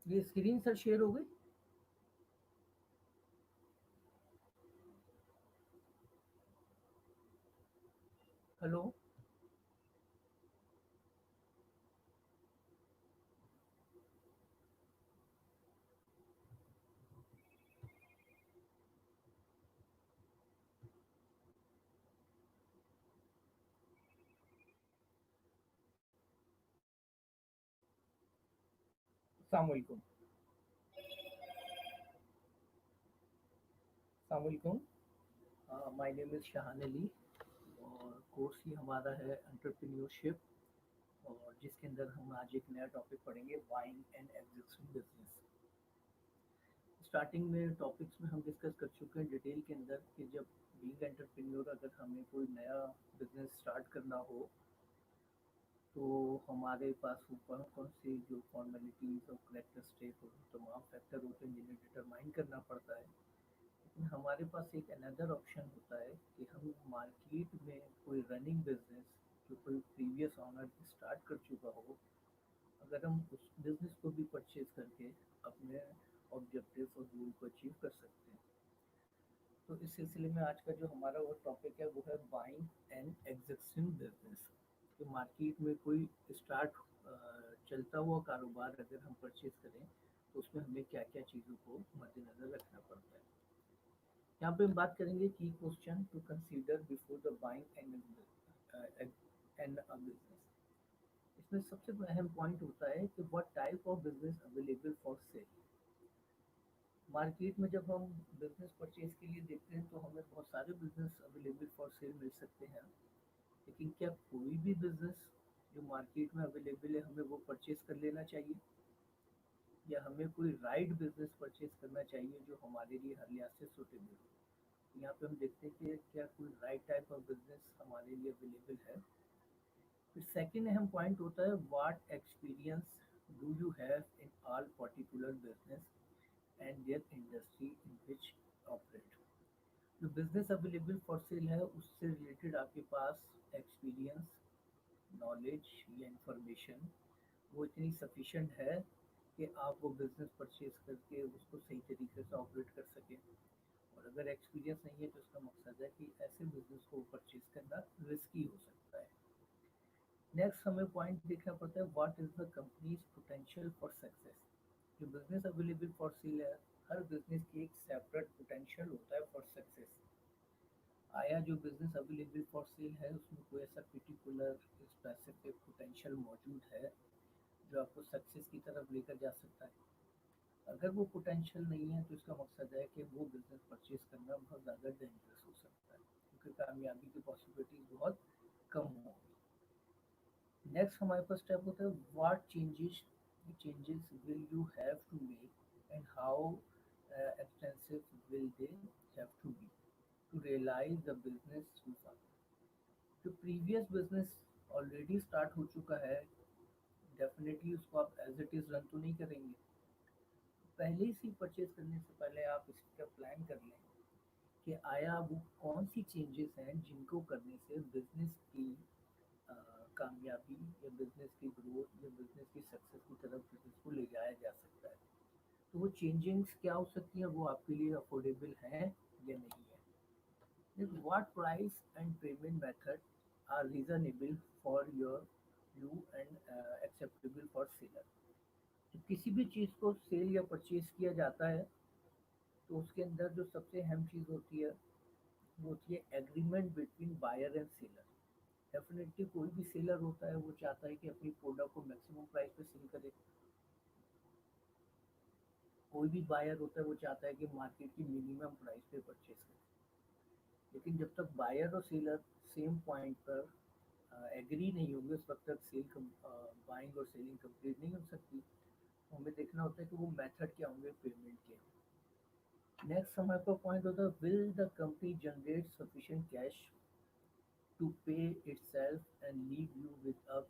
یہ اسکرین سر شیئر ہو گئی؟ ہلو؟ السلام علیکم. السلام علیکم. مائی نیم از شاہان علی اور کورس ہی ہمارا ہے انٹرپرینیورشپ، اور جس کے اندر ہم آج ایک نیا ٹاپک پڑھیں گے، buying and existing business. Starting میں ٹاپکس میں ہم ڈسکس کر چکے ہیں ڈیٹیل کے اندر کہ جب بینگ انٹرپرینیور اگر ہمیں کوئی نیا بزنس اسٹارٹ کرنا ہو تو ہمارے پاس وہ کون کون سی جو فارمیلٹیز اور کریکٹرسٹک اور تمام فیکٹر ہوتے ہیں جنہیں ڈٹرمائن کرنا پڑتا ہے. لیکن ہمارے پاس ایک اندر آپشن ہوتا ہے کہ ہم مارکیٹ میں کوئی رننگ بزنس جو کوئی پریویس آنر اسٹارٹ کر چکا ہو، اگر ہم اس بزنس کو بھی پرچیز کر کے اپنے آبجیکٹیو اور گول کو اچیو کر سکتے ہیں. تو اس سلسلے میں آج کا جو ہمارا وہ ٹاپک ہے وہ ہے بائنگ اینڈ ایگزسٹنگ بزنس. کہ مارکیٹ میں کوئی اسٹارٹ چلتا ہوا کاروبار اگر ہم پرچیز کریں تو اس میں ہمیں کیا کیا چیزوں کو مد نظر رکھنا پڑتا ہے. یہاں پہ ہم بات کریں گے کی question to consider before the buying and business. اس میں سب سے اہم پوائنٹ ہوتا ہے کہ what type of business available for sale. Market میں جب ہم بزنس پرچیز کے لیے دیکھتے ہیں تو ہمیں بہت سارے بزنس اویلیبل فار سیل مل سکتے ہیں، لیکن کیا کوئی بھی بزنس جو مارکیٹ میں اویلیبل ہے ہمیں وہ پرچیز کر لینا چاہیے، یا ہمیں کوئی رائٹ بزنس پرچیز کرنا چاہیے جو ہمارے لیے ہر لحاظ سے سوٹیبل ہو. یہاں پہ ہم دیکھتے ہیں کہ کیا کوئی رائٹ ٹائپ آف بزنس ہمارے لیے اویلیبل ہے. پھر سیکنڈ اہم پوائنٹ ہوتا ہے what experience do you have in all particular business and their industry in which operate. جو بزنس اویلیبل فار سیل ہے اس سے ریلیٹڈ آپ کے پاس ایکسپیرئنس، نالج یا انفارمیشن وہ اتنی سفیشینٹ ہے کہ آپ وہ بزنس پرچیز کر کے اس کو صحیح طریقے سے آپریٹ کر سکیں. اور اگر ایکسپیرینس نہیں ہے تو اس کا مقصد ہے کہ ایسے بزنس کو پرچیز کرنا رسکی ہو سکتا ہے. نیکسٹ ہمیں پوائنٹ دیکھنا پڑتا ہے what is the companies potential for success. جو بزنس اویلیبل فار سیل ہے ہر بزنس کی ایک سیپریٹ پوٹینشیل ہوتا ہے فار سکسیس. آیا جو بزنس اویلیبل فار سیل ہے اس میں کوئی ایسا پرٹیکولر اسپیسیفک پوٹینشیل موجود ہے جو آپ کو سکسیس کی طرف لے کر جا سکتا ہے. اگر وہ پوٹینشیل نہیں ہے تو اس کا مقصد ہے کہ وہ بزنس پرچیز کرنا بہت زیادہ ڈینجرس ہو سکتا ہے کیونکہ کامیابی کی پاسبلٹیز بہت کم ہوگی. نیکسٹ ہمارے پاس اسٹیپ ہوتا ہے what changes will you have to make and how extensive will they have to be to realize the business you follow. جو پریویس بزنس آلریڈی اسٹارٹ ہو چکا ہے ڈیفینیٹلی اس کو آپ ایز اٹ از رن تو نہیں کریں گے. پہلے سے پرچیز کرنے سے پہلے آپ اس کا پلان کر لیں کہ آیا وہ کون سی چینجز ہیں جن کو کرنے سے بزنس کی کامیابی یا بزنس کی گروتھ یا بزنس کی سکسیس کی طرف بزنس کو لے جایا جا سکتا ہے. تو وہ چینجنگس کیا ہو سکتی ہیں، وہ آپ کے لیے افورڈیبل ہیں یا نہیں ہے. What price and payment method are reasonable for your you and acceptable for seller. جب کسی بھی چیز کو سیل یا پرچیز کیا جاتا ہے تو اس کے اندر جو سب سے اہم چیز ہوتی ہے وہ ہوتی ہے agreement between buyer and seller. Definitely کوئی بھی سیلر ہوتا ہے وہ چاہتا ہے کہ اپنی پروڈکٹ کو میکسیمم پرائز پہ سیل کرے. کوئی بھی بائر ہوتا ہے وہ چاہتا ہے کہ مارکیٹ کی منیمم پرائز پہ پرچیز کرے. لیکن جب تک بائر اور سیلر سیم پوائنٹ پر ایگری نہیں ہوگے اس وقت تک سیل بائنگ اور سیلنگ کمپلیٹ نہیں ہو سکتی. ہمیں دیکھنا ہوتا ہے کہ وہ میتھڈ کیا ہوں گے پیمنٹ کے. نیکسٹ ہمارے پاس پوائنٹ ہوتا ہے will the company generate sufficient cash to pay it self and leave you with a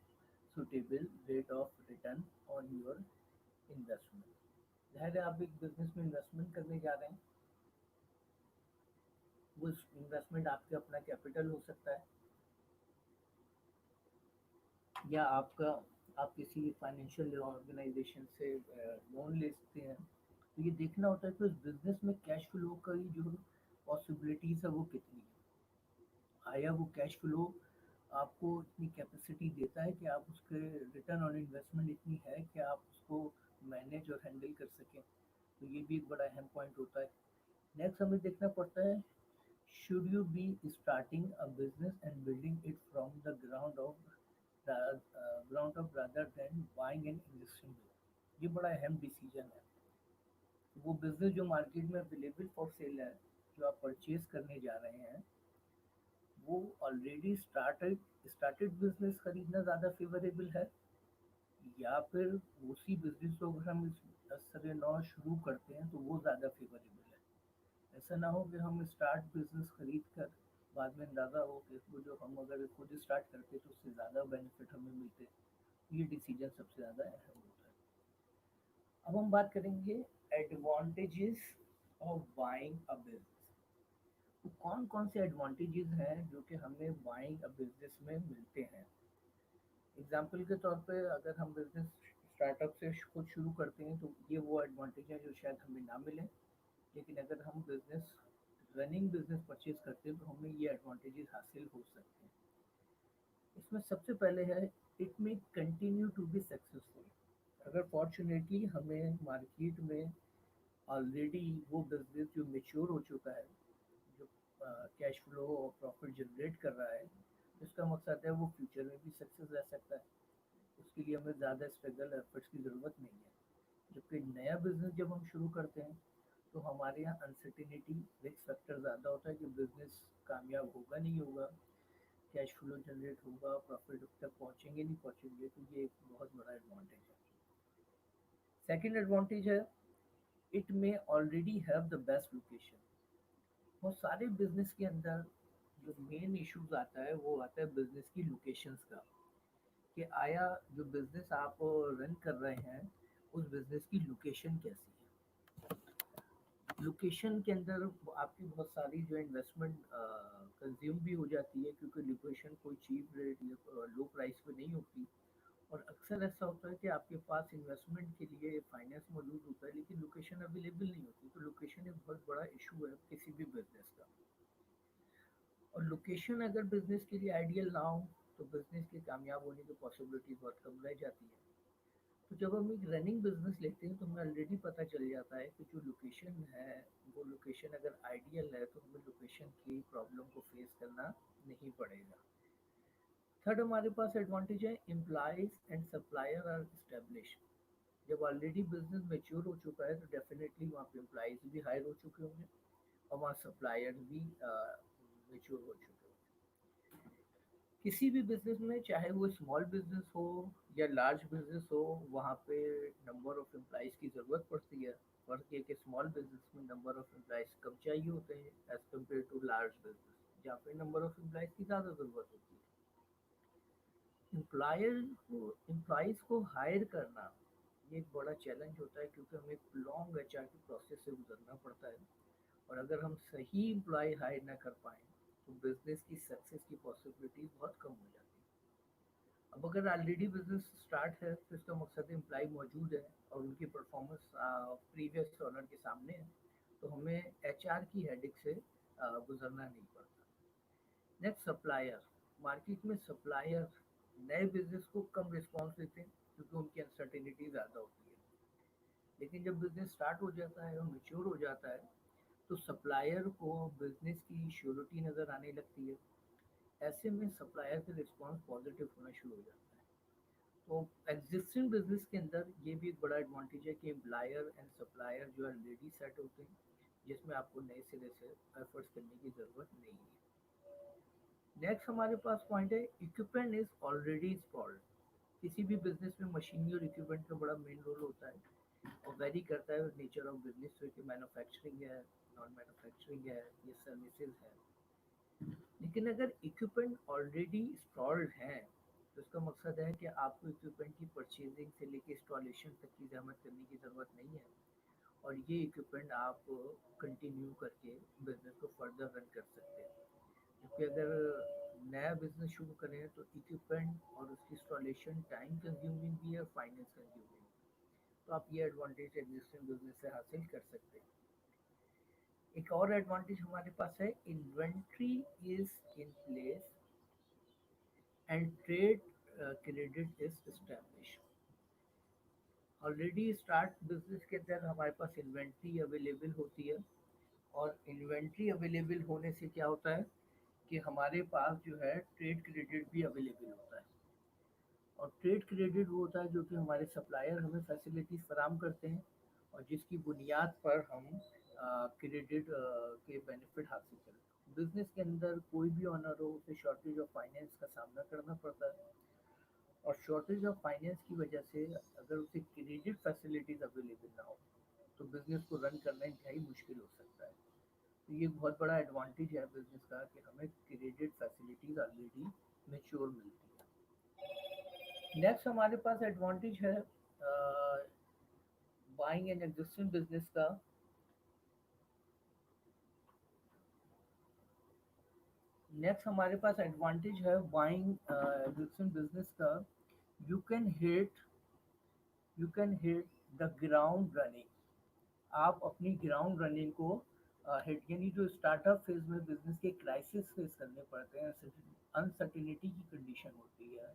suitable rate of return on your investment. ظاہر ہے آپ ایک بزنس میں انویسٹمنٹ کرنے جا رہے ہیں، وہ انویسٹمنٹ آپ کا اپنا کیپٹل ہو سکتا ہے یا آپ کا आप किसी फाइनेंशियल ऑर्गेनाइजेशन से लोन ले सकते हैं। तो ये देखना होता है कि उस बिजनेस में कैश फ्लो की जो पॉसिबिलिटीज है वो कितनी है। आया वो कैश फ्लो आपको इतनी कैपेसिटी देता है कि आप उसके रिटर्न ऑन इन्वेस्टमेंट इतनी है कि आप उसको मैनेज और हैंडल कर सकें। तो ये भी एक बड़ा अहम पॉइंट होता है। नेक्स्ट हमें देखना पड़ता है, should you be starting a business and building it from the ground up rather than buying an existing business। ये बड़ा अहम डिसीजन है। वो बिजनेस जो मार्केट में अवेलेबल फॉर सेल है, जो आप परचेज करने जा रहे हैं, वो ऑलरेडी स्टार्टेड बिजनेस खरीदना ज़्यादा फेवरेबल है, या फिर उसी बिजनेस को अगर हम इस 10 से 9 शुरू करते हैं तो वो ज़्यादा फेवरेबल है। ऐसा ना हो कि हम स्टार्ट बिजनेस खरीद कर बाद में अंदाज़ा हो कि वो जो हम अगर खुद स्टार्ट करते तो उससे ज़्यादा बेनिफिट हमें मिलते। ये डिसीजन सबसे ज़्यादा अहम होता है। अब हम बात करेंगे advantages of buying a business. तो कौन कौन से एडवांटेजेस हैं जो कि हमें बाइंग अ बिजनेस में मिलते हैं। एग्जाम्पल के तौर पे अगर हम बिजनेस स्टार्टअप से खुद शुरू करते हैं तो ये वो एडवांटेज है जो शायद हमें ना मिले, लेकिन अगर हम बिजनेस रनिंग बिजनेस परचेज करते हैं तो हमें ये एडवांटेजेस हासिल हो सकते हैं। इसमें सबसे पहले है, इट में कंटिन्यू टू बी सक्सेसफुल। अगर फॉर्चुनेटली हमें मार्केट में ऑलरेडी वो बिजनेस जो मेच्योर हो चुका है, जो कैश फ्लो और प्रॉफिट जनरेट कर रहा है, इसका मकसद है वो फ्यूचर में भी सक्सेस रह सकता है। उसके लिए हमें ज़्यादा स्ट्रगल एफर्ट्स की ज़रूरत नहीं है। जबकि नया बिजनेस जब हम शुरू करते हैं तो हमारे यहाँ अनसर्टिनिटी रिस्क फैक्टर ज़्यादा होता है कि बिजनेस कामयाब होगा नहीं होगा, कैश फ्लो जनरेट होगा, प्रॉफिट तक पहुँचेंगे नहीं पहुँचेंगे। तो ये एक बहुत बड़ा एडवांटेज है। सेकेंड एडवांटेज है, it may already have the best location. बहुत सारे बिजनेस के अंदर जो मेन इश्यूज आता है वो आता है बिजनेस की लोकेशंस का, कि आया जो बिजनेस आप रन कर रहे हैं उस बिजनेस की लोकेशन कैसी है। लोकेशन के अंदर आपकी बहुत सारी जो इन्वेस्टमेंट कंज्यूम भी हो जाती है, क्योंकि लोकेशन कोई चीप रेट या लो प्राइस पे नहीं होती। और अक्सर ऐसा होता है कि आपके पास इन्वेस्टमेंट के लिए फाइनेंस मौजूद होता है लेकिन लोकेशन अवेलेबल नहीं होती। तो लोकेशन एक बहुत बड़ा इशू है किसी भी बिजनेस का। और लोकेशन अगर बिजनेस के लिए आइडियल ना हो तो बिजनेस के कामयाब होने की पॉसिबिलिटी बहुत कम रह जाती है। तो जब हम एक रनिंग बिजनेस लेते हैं तो हमें ऑलरेडी पता चल जाता है कि जो लोकेशन है वो लोकेशन अगर आइडियल है तो हमें लोकेशन की प्रॉब्लम को फेस करना नहीं पड़ेगा। थर्ड हमारे पास एडवांटेज है, employees and supplier are establish. जब ऑलरेडी बिजनेस मेच्योर हो चुका है तो डेफिनेटली वहाँ पे एम्प्लॉयज भी हायर हो चुके होंगे और वहाँ सप्लायर भी मेच्योर हो चुके होंगे। किसी भी बिजनेस में चाहे वो स्मॉल बिजनेस हो या लार्ज बिजनेस हो, वहाँ पे नंबर ऑफ एम्प्लॉयज की ज़रूरत पड़ती है। फर्क ये कि स्मॉल बिजनेस में नंबर ऑफ एम्प्लॉयज कम चाहिए होते हैं as compare to large business जहाँ पे नंबर ऑफ एम्प्लॉयज की ज़्यादा ज़रूरत होती है। एम्प्लॉयज को हायर करना ये एक बड़ा चैलेंज होता है, क्योंकि हमें एक लॉन्ग एचआर की प्रोसेस से गुजरना पड़ता है। और अगर हम सही एम्प्लॉय हायर ना कर पाएँ तो बिजनेस की सक्सेस की पॉसिबिलिटी बहुत कम हो जाती है। अब अगर ऑलरेडी बिजनेस स्टार्ट है तो इसका मकसद एम्प्लॉय मौजूद है और उनकी परफॉर्मेंस प्रीवियस ऑनर के सामने है, तो हमें एचआर की हेडेक से गुजरना नहीं पड़ता। Next, supplier. मार्केट में सप्लायर नए बिजनेस को कम रिस्पॉन्स देते हैं क्योंकि उनकी अनसर्टेनिटी ज़्यादा होती है। लेकिन जब बिजनेस स्टार्ट हो जाता है और मेच्योर हो जाता है तो सप्लायर को बिजनेस की श्योरिटी नज़र आने लगती है। ऐसे में सप्लायर का रिस्पॉन्स पॉजिटिव होना शुरू हो जाता है। तो एग्जिस्टिंग बिजनेस के अंदर ये भी एक बड़ा एडवांटेज है कि एम्प्लॉयर एंड सप्लायर जो है ऑलरेडी सेट होते हैं, जिसमें आपको नए सिरे से एफर्ट्स करने की ज़रूरत नहीं है। नेक्स्ट हमारे पास पॉइंट है, इक्विपमेंट इज ऑलरेडी इंस्टॉल्ड। किसी भी बिजनेस में मशीनरी और इक्विपमेंट का बड़ा मेन रोल होता है और वेरी करता है नेचर ऑफ बिजनेस से कि मैन्युफैक्चरिंग है, नॉन मैन्युफैक्चरिंग है, ये सर्विसेज है। लेकिन अगर इक्विपमेंट ऑलरेडी इंस्टॉल्ड हैं तो इसका मकसद है कि आपको इक्विपमेंट की परचेजिंग से लेके इंस्टॉलेशन तक की जहमत करने की ज़रूरत नहीं है और ये इक्विपमेंट आप कंटिन्यू करके बिजनेस को फर्दर रन कर सकते हैं। क्योंकि अगर नया बिजनेस शुरू करें तो इक्विपमेंट और उसकी इंस्टॉलेशन टाइम कंज्यूमिंग भी है, फाइनेंस कंज्यूमिंग। तो आप ये एडवांटेज एग्जिस्टिंग बिजनेस से हासिल कर सकते हैं। एक और एडवांटेज हमारे पास है, inventory is in place and trade credit is establish. Already start business के अंदर हमारे पास इन्वेंट्री अवेलेबल होती है, और इन्वेंट्री अवेलेबल होने से क्या होता है कि हमारे पास जो है ट्रेड क्रेडिट भी अवेलेबल होता है। और ट्रेड क्रेडिट वो होता है जो कि हमारे सप्लायर हमें फैसिलिटीज़ फराहम करते हैं, और जिसकी बुनियाद पर हम क्रेडिट के बेनिफिट हासिल करते हैं। बिजनेस के अंदर कोई भी ऑनर हो, उसे शॉर्टेज ऑफ फाइनेंस का सामना करना पड़ता है, और शॉर्टेज ऑफ फाइनेंस की वजह से अगर उसे क्रेडिट फैसिलिटीज़ अवेलेबल ना हो तो बिजनेस को रन करना इंतहाई मुश्किल हो सकता है। तो ये बहुत बड़ा एडवांटेज है बिजनेस का कि हमें क्रेडिट फैसिलिटीज़ ऑलरेडी मेच्योर मिलती है। नेक्स्ट हमारे पास एडवांटेज है बाइंग एन एग्जिस्टिंग बिजनेस का। नेक्स्ट हमारे पास एडवांटेज है बाइंग एग्जिस्टिंग बिजनेस का। You can hit you can hit the ground running. आप अपनी ग्राउंड रनिंग को हिट, यानी जो स्टार्टअप फेज में बिजनेस के क्राइसिस फेस करने पड़ते हैं, अनसर्टिनिटी की कंडीशन होती है,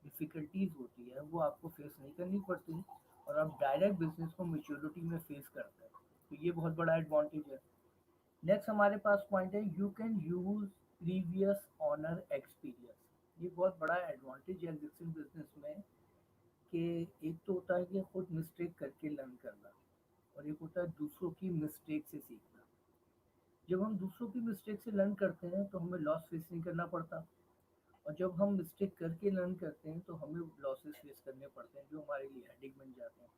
डिफ़िकल्टीज़ होती है, वो आपको फेस नहीं करनी पड़ती, और आप डायरेक्ट बिजनेस को मैच्योरिटी में फेस करते हैं। तो ये बहुत बड़ा एडवांटेज है। नेक्स्ट हमारे पास पॉइंट है, you can use previous owner experience. ये बहुत बड़ा एडवांटेज है एग्जिस्टिंग बिजनेस में, कि एक तो होता है कि खुद मिस्टेक करके लर्न करना, और एक होता है दूसरों की मिस्टेक से सीखना। जब हम दूसरों की मिस्टेक से लर्न करते हैं तो हमें लॉस फेस नहीं करना पड़ता, और जब हम मिस्टेक करके लर्न करते हैं तो हमें लॉसेस फेस करने पड़ते हैं, जो हमारे लिए हेडेक बन जाते हैं।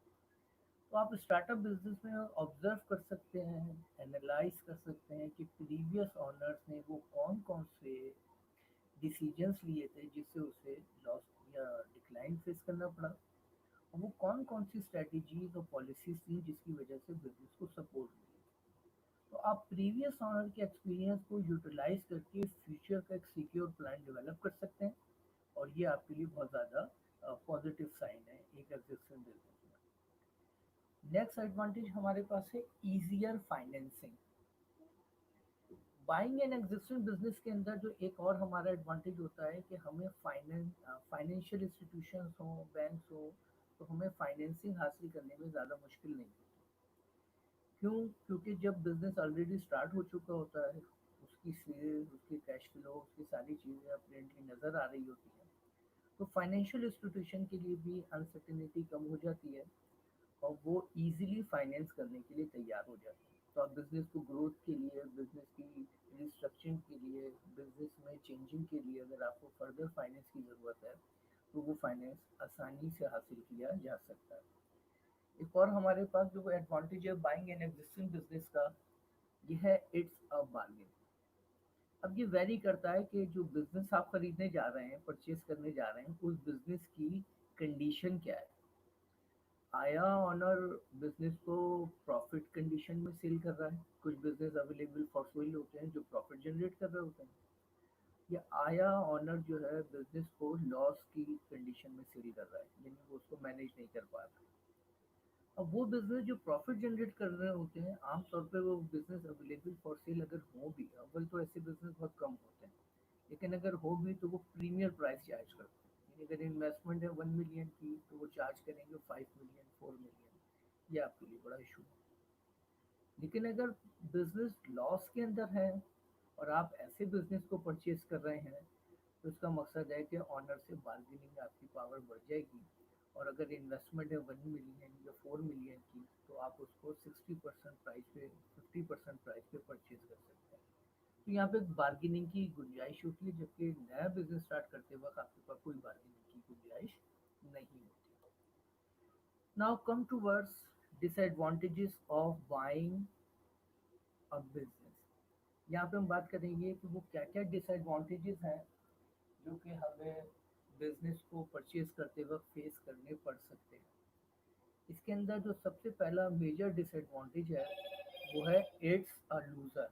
तो आप स्टार्टअप बिजनेस में ऑब्जर्व कर सकते हैं, एनालाइज कर सकते हैं कि प्रीवियस ऑनर्स ने वो कौन कौन से डिसीजंस लिए थे जिससे उसे लॉस या डिक्लाइन फेस करना पड़ा, और वो कौन कौन सी स्ट्रेटजीज और पॉलिसीज थी जिसकी वजह से बिजनेस को सपोर्ट मिली। तो आप प्रीवियस ऑनर के एक्सपीरियंस को यूटिलाइज करके फ्यूचर का एक सिक्योर प्लान डेवलप कर सकते हैं, और ये आपके लिए बहुत ज़्यादा पॉजिटिव साइन है एक एग्जिस्टिंग बिजनेस में। नेक्स्ट एडवांटेज हमारे पास है easier financing. Buying an existing business के अंदर जो एक और हमारा एडवांटेज होता है कि हमें फाइनेंशियल इंस्टीट्यूशंस हो, बैंक्स हो, तो हमें फाइनेंसिंग हासिल करने में ज़्यादा मुश्किल नहीं होती। क्यों? क्योंकि जब बिजनेस ऑलरेडी स्टार्ट हो चुका होता है, उसकी सेल्स, उसके कैश फ्लो, उसकी सारी चीज़ें अपडेटली नज़र आ रही होती हैं, तो फाइनेंशियल इंस्टीट्यूशन के लिए भी अनसर्टेनिटी कम हो जाती है, और वो इजीली फाइनेंस करने के लिए तैयार हो जाते हैं। तो आप बिजनेस को ग्रोथ के लिए, बिजनेस की रिस्ट्रक्चरिंग के लिए, बिजनेस में चेंजिंग के लिए अगर आपको फर्दर फाइनेंस की ज़रूरत है तो वो फाइनेंस आसानी से हासिल किया जा सकता है। एक और हमारे पास जो एडवांटेज है बाइंग एन एग्जिस्टिंग बिजनेस का, ये है इट्स अ बार्गेन। अब ये वेरी करता है कि जो बिजनेस आप खरीदने जा रहे हैं, परचेज करने जा रहे हैं, उस बिजनेस की कंडीशन क्या है। आया ऑनर बिजनेस को प्रॉफिट कंडीशन में सेल कर रहा है, कुछ बिजनेस अवेलेबल फॉर सेल होते हैं जो प्रॉफिट जनरेट कर रहे होते हैं, या आया ऑनर जो है बिजनेस को लॉस की कंडीशन में सेल कर रहा है, यानी वो उसको मैनेज नहीं कर पा रहा। अब वो बिजनेस जो प्रॉफिट जनरेट कर रहे होते हैं, आमतौर पे वो बिजनेस अवेलेबल फॉर सेल अगर हो भी, अव्वल तो ऐसे बिजनेस बहुत कम होते हैं, लेकिन अगर हो भी तो वो प्रीमियर प्राइस चार्ज करते हैं। यानी अगर इन्वेस्टमेंट है 1 मिलियन की तो वो चार्ज करेंगे 5 मिलियन, 4 मिलियन। ये आपके लिए बड़ा इशू है। लेकिन अगर बिजनेस लॉस के अंदर है और आप ऐसे बिजनेस को परचेज कर रहे हैं, तो इसका मकसद है कि ऑनर से बार्गेनिंग आपकी पावर बढ़ जाएगी, और अगर इन्वेस्टमेंट है 1 मिलियन या 4 मिलियन की, तो आप उसको 60% प्राइस पे, 50% प्राइस पे परचेज कर सकते हैं। तो यहाँ पे बार्गेनिंग की गुंजाइश होती है, जबकि नया बिजनेस स्टार्ट करते वक्त आपके पास कोई बार्गेनिंग की गुंजाइश नहीं होती। Now come towards disadvantages of buying a business. यहाँ पे हम बात करेंगे कि वो क्या क्या डिसएडवांटेजेस हैं जो कि हमें बिजनेस को परचेज करते वक्त फेस करने पड़ सकते हैं। इसके अंदर जो सबसे पहला मेजर डिसएडवांटेज है वो है it's a loser.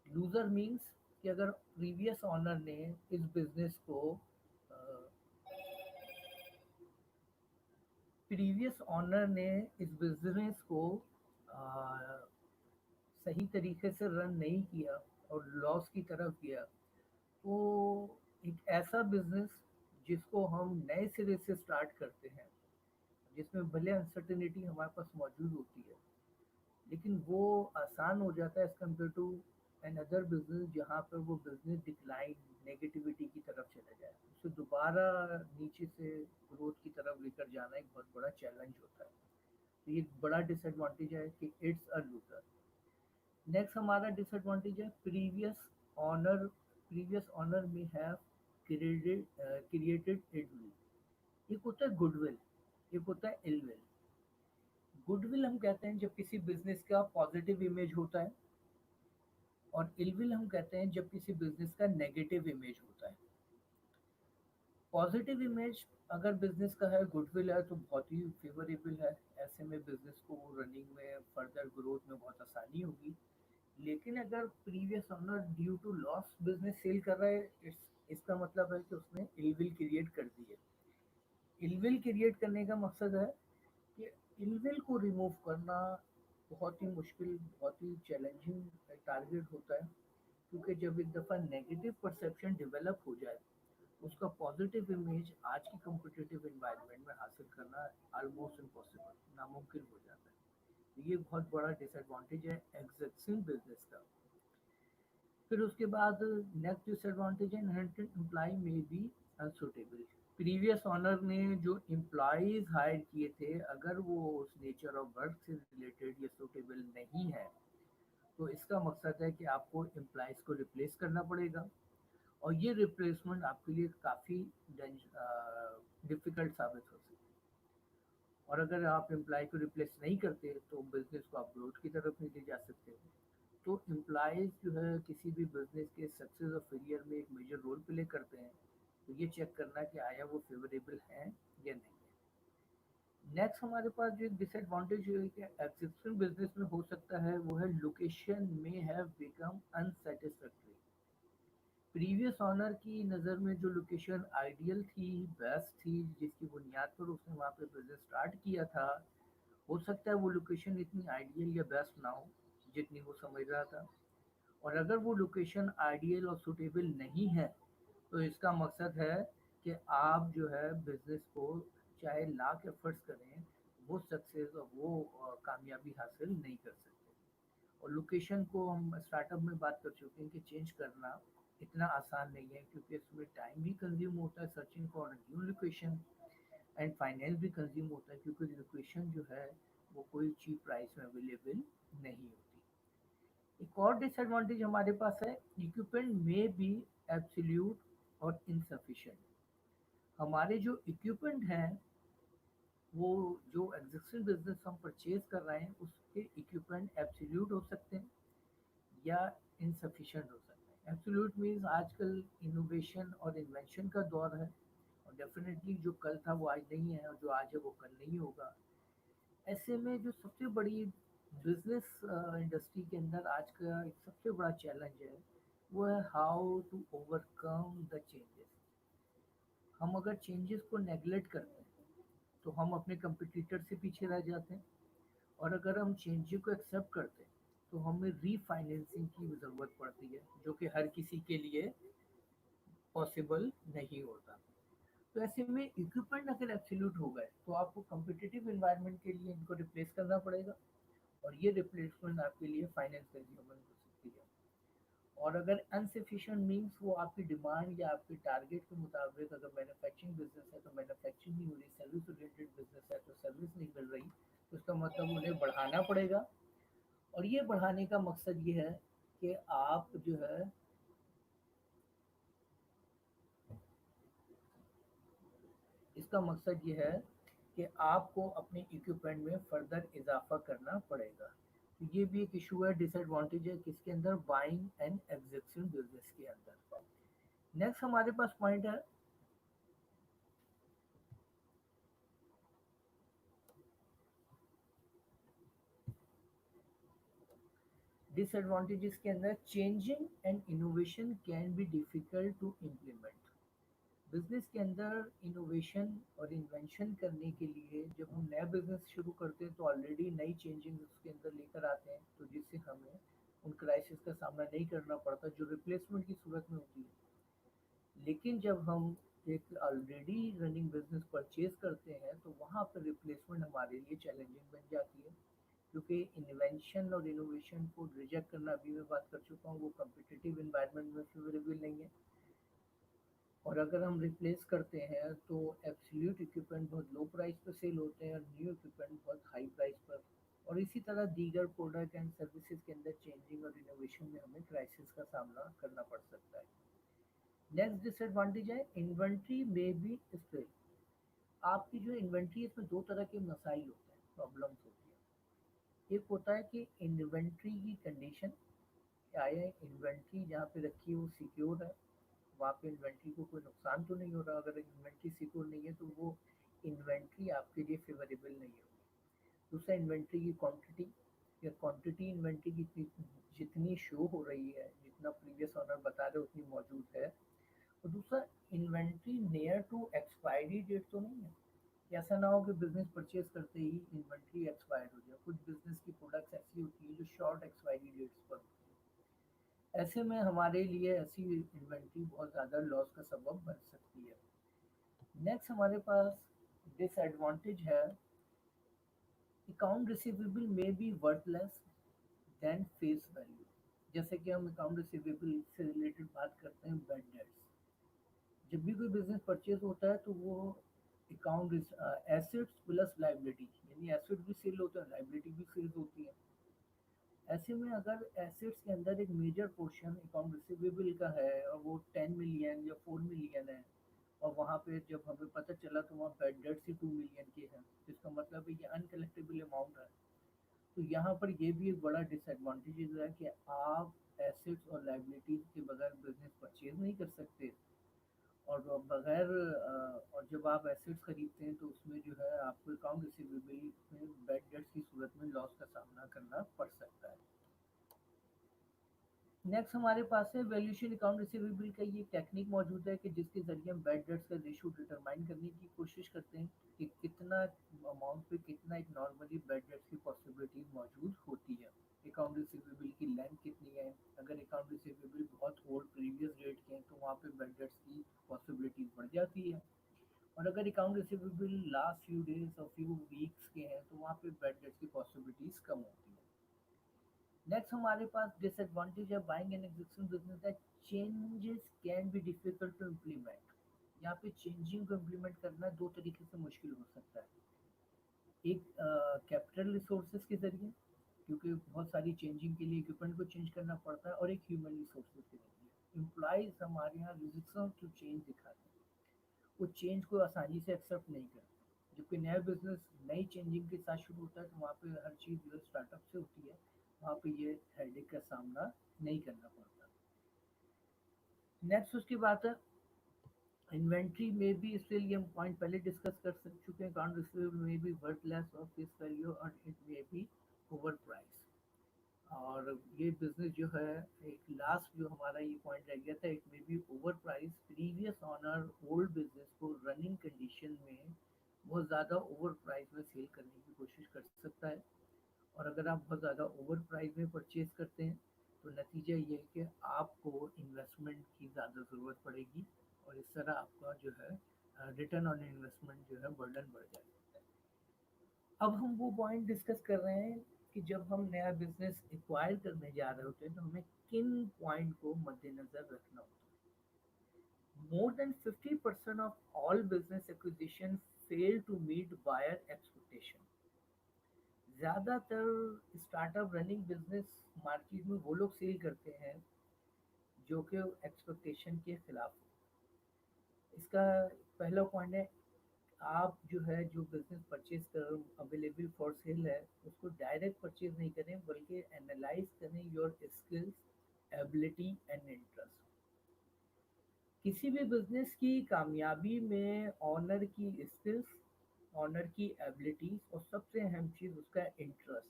Loser means कि अगर इस बिजनेस को प्रीवियस ऑनर ने इस बिजनेस को अ, सही तरीके से रन नहीं किया और लॉस की तरफ गया, तो एक ऐसा बिजनेस जिसको हम नए सिरे से स्टार्ट करते हैं, जिसमें भले अनसर्टेनिटी हमारे पास मौजूद होती है, लेकिन वो आसान हो जाता है as compare to an other business जहाँ पर वो बिज़नेस डिक्लाइन, नेगेटिविटी की तरफ चला जाए। उसे दोबारा नीचे से ग्रोथ की तरफ लेकर जाना एक बहुत बड़ा चैलेंज होता है। तो ये एक बड़ा डिसएडवांटेज है कि इट्स अ लूज़र। नेक्स्ट हमारा डिसएडवांटेज है ऑनर प्रीवियस ऑनर में हैव क्रिएटेड इलविल। एक होता है गुडविल, एक होता है इलविल। गुडविल हम कहते हैं जब किसी बिज़नेस का पॉजिटिव इमेज होता है, और इलविल हम कहते हैं जब किसी बिज़नेस का नेगेटिव इमेज होता है। पॉजिटिव इमेज अगर बिज़नेस का है, गुडविल है, तो बहुत ही फेवरेबल है। ऐसे में बिज़नेस को रनिंग में, फर्दर ग्रोथ में बहुत आसानी होगी। लेकिन अगर previous owner due to loss business sell कर रहा है, इसका मतलब है कि उसने इलविल क्रिएट कर दी है। इलविल क्रिएट करने का मकसद है कि इलविल को रिमूव करना बहुत ही मुश्किल, बहुत ही चैलेंजिंग टारगेट होता है, क्योंकि जब एक दफ़ा नेगेटिव परसेप्शन डेवलप हो जाए, उसका पॉजिटिव इमेज आज की कॉम्पिटिटिव एनवायरनमेंट में हासिल करना ऑलमोस्ट इम्पॉसिबल, नामुमकिन हो जाता है। तो ये बहुत बड़ा डिसएडवांटेज है एग्जिस्टिंग बिजनेस का। फिर उसके बाद नेक्स्ट डिसएडवांटेज है इनहेरिटेड एम्प्लॉय में बी अनसुटेबल। प्रीवियस ऑनर ने जो एम्प्लॉयज हायर किए थे, अगर वो उस नेचर ऑफ वर्क से रिलेटेड या सुटेबल नहीं है, तो इसका मकसद है कि आपको एम्प्लॉयज को रिप्लेस करना पड़ेगा, और ये रिप्लेसमेंट आपके लिए काफ़ी डिफ़िकल्ट साबित हो सकती है। और अगर आप एम्प्लॉय को रिप्लेस नहीं करते, तो बिजनेस को आप ग्रोथ की तरफ नहीं ले जा सकते। तो एम्प्लॉयज़ जो है किसी भी बिजनेस के सक्सेस और फेलियर में एक मेजर रोल प्ले करते हैं। तो ये चेक करना कि आया वो फेवरेबल हैं या नहीं है। नेक्स्ट हमारे पास जो एक डिसएडवांटेज है कि एग्जिस्टिंग बिजनेस में हो सकता है, वो है लोकेशन में have become unsatisfactory. Previous owner की नज़र में जो लोकेशन आइडियल थी, बेस्ट थी, जिसकी बुनियाद पर उसने वहाँ पे बिजनेस स्टार्ट किया था, हो सकता है वो लोकेशन इतनी आइडियल या बेस्ट ना हो जितनी वो समझ रहा था। और अगर वो लोकेशन आइडियल और सूटेबल नहीं है, तो इसका मकसद है कि आप जो है बिजनेस को चाहे लाख एफर्ट्स करें, वो सक्सेस और वो कामयाबी हासिल नहीं कर सकते। और लोकेशन को हम स्टार्टअप में बात कर चुके हैं कि चेंज करना इतना आसान नहीं है, क्योंकि इसमें टाइम भी कंज्यूम होता है searching for new location, and finance भी कंज्यूम होता है, क्योंकि लोकेशन जो है वो कोई चीप प्राइस में अवेलेबल नहीं होती। एक और डिसएडवांटेज हमारे पास है, इक्विपमेंट में बी एब्सोल्यूट और इनसफिशिएंट। हमारे जो इक्विपमेंट हैं, वो जो एग्जिस्टिंग बिजनेस हम परचेज कर रहे हैं, उसके इक्विपमेंट एब्सोल्यूट हो सकते हैं या इनसफिशिएंट हो सकते हैं। एब्सोल्यूट मीन्स आजकल इनोवेशन और इन्वेंशन का दौर है, और डेफिनेटली जो कल था वो आज नहीं है, और जो आज है वो कल नहीं होगा। ऐसे में जो सबसे बड़ी बिजनेस इंडस्ट्री के अंदर आज का एक सबसे बड़ा चैलेंज है, वो है how to overcome the changes. हम अगर चेंजेस को नेगलेक्ट करते हैं, तो हम अपने कंपटीटर से पीछे रह जाते हैं। और अगर हम चेंजेस को एक्सेप्ट करते हैं, तो हमें रीफाइनेंसिंग की ज़रूरत पड़ती है, जो कि हर किसी के लिए पॉसिबल नहीं होता। तो ऐसे में इक्विपमेंट अगर एब्सोल्यूट हो गए, तो आपको कम्पिटिटिव एनवायरनमेंट के लिए इनको रिप्लेस करना पड़ेगा, और ये रिप्लेसमेंट आपके लिए फाइनेंस कंज्यूमर हो सकती है। और अगर अनसफिशिएंट मीन्स वो आपकी डिमांड या आपके टारगेट के मुताबिक, अगर मैन्युफैक्चरिंग बिजनेस है तो मैन्युफैक्चरिंग नहीं हो रही, सर्विस ओरिएंटेड बिजनेस है तो सर्विस नहीं मिल रही, तो इसका मतलब उन्हें बढ़ाना पड़ेगा। और ये बढ़ाने का मकसद ये है कि आप जो है इसका मकसद ये है कि आपको अपने इक्विपमेंट में फर्दर इजाफा करना पड़ेगा। तो ये भी एक इशू है, डिसएडवांटेज है किसके अंदर, बाइंग एंड एग्जिस्टिंग बिजनेस के अंदर। नेक्स्ट हमारे पास पॉइंट है डिसएडवांटेजेस के अंदर changing and innovation can be difficult to implement. Business के अंदर इनोवेशन और इन्वेंशन करने के लिए जब हम नया बिजनेस शुरू करते हैं तो ऑलरेडी नई चेंजिंग उसके अंदर लेकर आते हैं, तो जिससे हमें उन क्राइसिस का सामना नहीं करना पड़ता जो रिप्लेसमेंट की सूरत में होती है। लेकिन जब हम एक ऑलरेडी रनिंग बिजनेस परचेज करते हैं तो वहाँ पर रिप्लेसमेंट हमारे लिए चैलेंजिंग बन जाती है, क्योंकि इन्वेंशन और इनोवेशन को रिजेक्ट करना, अभी मैं बात कर चुका हूँ, वो कम्पिटिटिव इन्वायरमेंट में फेवरेबल नहीं है। और अगर हम रिप्लेस करते हैं तो एब्सोल्यूट इक्विपमेंट बहुत लो प्राइस पर सेल होते हैं और न्यू इक्विपमेंट बहुत हाई प्राइस पर। और इसी तरह दीगर प्रोडक्ट एंड सर्विसेज के अंदर चेंजिंग और इनोवेशन में हमें क्राइसिस का सामना करना पड़ सकता है। नेक्स्ट डिसएडवांटेज है इन्वेंट्री में भी स्टिल। आपकी जो इन्वेंट्री है इसमें दो तरह के मसाइल होते हैं, प्रॉब्लम्स होती है। एक होता है कि इन्वेंट्री की कंडीशन क्या है, इन्वेंट्री जहाँ पे रखी है वो सिक्योर है, वहाँ पे इन्वेंट्री को कोई नुकसान तो नहीं हो रहा। अगर इन्वेंट्री सिक्योर नहीं है तो वो इन्वेंट्री आपके लिए फेवरेबल नहीं होगी। दूसरा इन्वेंट्री की क्वांटिटी, या क्वांटिटी इन्वेंट्री की जितनी शो हो रही है, जितना प्रीवियस ऑनर बता रहे उतनी मौजूद है। और दूसरा inventory near to expiry date तो नहीं है, कि ऐसा ना हो कि बिजनेस परचेज करते ही इन्वेंट्री एक्सपायर हो जाए। कुछ बिजनेस की प्रोडक्ट्स ऐसी होती है जो शॉर्ट एक्सपायरी डेट्स पर होती है। ऐसे में हमारे लिए ऐसी इन्वेंट्री बहुत ज़्यादा लॉस का सबब बन सकती है। नेक्स्ट हमारे पास डिसएडवांटेज है अकाउंट रिसीवेबल में be worthless than face value. जैसे कि हम अकाउंट रिसीवेबल से रिलेटेड बात करते हैं, बैड डेट्स। जब भी कोई बिजनेस परचेज होता है तो वो अकाउंट एसेट्स प्लस लाइबिलिटी, यानी एसेट भी सेल होता है, लाइबिलिटी भी सेल होती है। ऐसे में अगर एसेट्स के अंदर एक मेजर पोर्शन अकाउंट रिसीवेबल का है और वो 10 मिलियन या 4 मिलियन है, और वहाँ पे जब हमें पता चला तो वहाँ बैड डेट्स ही 2 मिलियन के हैं, जिसका मतलब है ये अनकलेक्टेबल अमाउंट है। तो यहाँ पर ये भी एक बड़ा डिसएडवांटेज है कि आप एसेट्स और लाइबिलिटीज के बगैर बिजनेस परचेज नहीं कर सकते। और बगैर और जब आप एसेट्स खरीदते हैं तो उसमें जो है आपको अकाउंट रिसीवेबल में बैड डेट्स की सूरत में लॉस का सामना करना पड़ सकता है। नेक्स्ट हमारे पास है वैल्यूएशन अकाउंट रिसीवेबल का ये टेक्निक मौजूद है कि जिसके जरिए हम बैड डेट्स का रेशियो डिटरमाइन करने की कोशिश करते हैं कि कितना अमाउंट पे कितना एक नॉर्मली बैड डेट्स की पॉसिबिलिटी मौजूद होती है। अकाउंट रिसीवेबल की लेंथ कितनी है, अगर अकाउंट रिसीवेबल बहुत ओल्ड प्रीवियस डेट के हैं तो वहाँ पे बैड डेट्स की पॉसिबिलिटी बढ़ जाती है। और अगर account receivable last few days और फ्यू वीक्स के हैं तो वहाँ पे बैड डेट्स की पॉसिबिलिटीज कम होती है। नेक्स्ट हमारे पास डिसएडवांटेज है buying an existing business that changes can be difficult to implement. यहाँ पे चेंजिंग को इम्प्लीमेंट करना दो तरीके से मुश्किल हो सकता है। एक कैपिटल रिसोर्सेज के जरिए, क्योंकि बहुत सारी चेंजिंग के लिए इक्विपमेंट को चेंज करना पड़ता है, और एक ह्यूमन रिसोर्सेज के जरिए। एम्प्लॉयज़ हमारे यहाँ रेजिस्टेंस टू चेंज दिखाते हैं, वो चेंज को आसानी से एक्सेप्ट नहीं करते। जबकि नया बिजनेस नई चेंजिंग के साथ शुरू होता है तो वहाँ पे हर चीज़ जो स्टार्टअप से होती है, वहाँ पे ये हेडेक का सामना नहीं करना पड़ता। नेक्स्ट उसकी बात है इन्वेंट्री में भी, इसके लिए हम पॉइंट पहले डिस्कस कर चुके हैं, अकाउंट रिसीवेबल में भी वर्थ ऑफ फेस वैल्यू और इट में भी ओवर प्राइस। और ये बिजनेस जो है, एक लास्ट जो हमारा ये पॉइंट रह गया था, इट में भी over price previous owner old business को रनिंग कंडीशन में बहुत ज़्यादा ओवर प्राइस में सेल करने की कोशिश कर सकता है। और अगर आप बहुत ज़्यादा ओवर प्राइस में परचेज करते हैं तो नतीजा ये है कि आपको इन्वेस्टमेंट की ज़्यादा ज़रूरत पड़ेगी, और इस तरह आपका जो है रिटर्न ऑन इन्वेस्टमेंट जो है बर्डन बढ़ जाएगा। अब हम वो पॉइंट डिस्कस कर रहे हैं कि जब हम नया बिजनेस एक्वायर करने जा रहे होते हैं तो हमें किन पॉइंट को मद्देनजर रखना होता है। More than 50% of all business acquisition fail to meet buyer expectation. ज़्यादातर स्टार्टअप रनिंग बिजनेस मार्केट में वो लोग सेल करते हैं जो कि एक्सपेक्टेशन के खिलाफ हो। इसका पहला पॉइंट है, आप जो है जो बिजनेस परचेज कर अवेलेबल फॉर सेल है उसको डायरेक्ट परचेज नहीं करें, बल्कि एनालाइज करें your skills, ability and interest. किसी भी बिजनेस की कामयाबी में ऑनर की स्किल्स, ऑनर की एबिलिटीज और सबसे अहम चीज़ उसका इंटरेस्ट,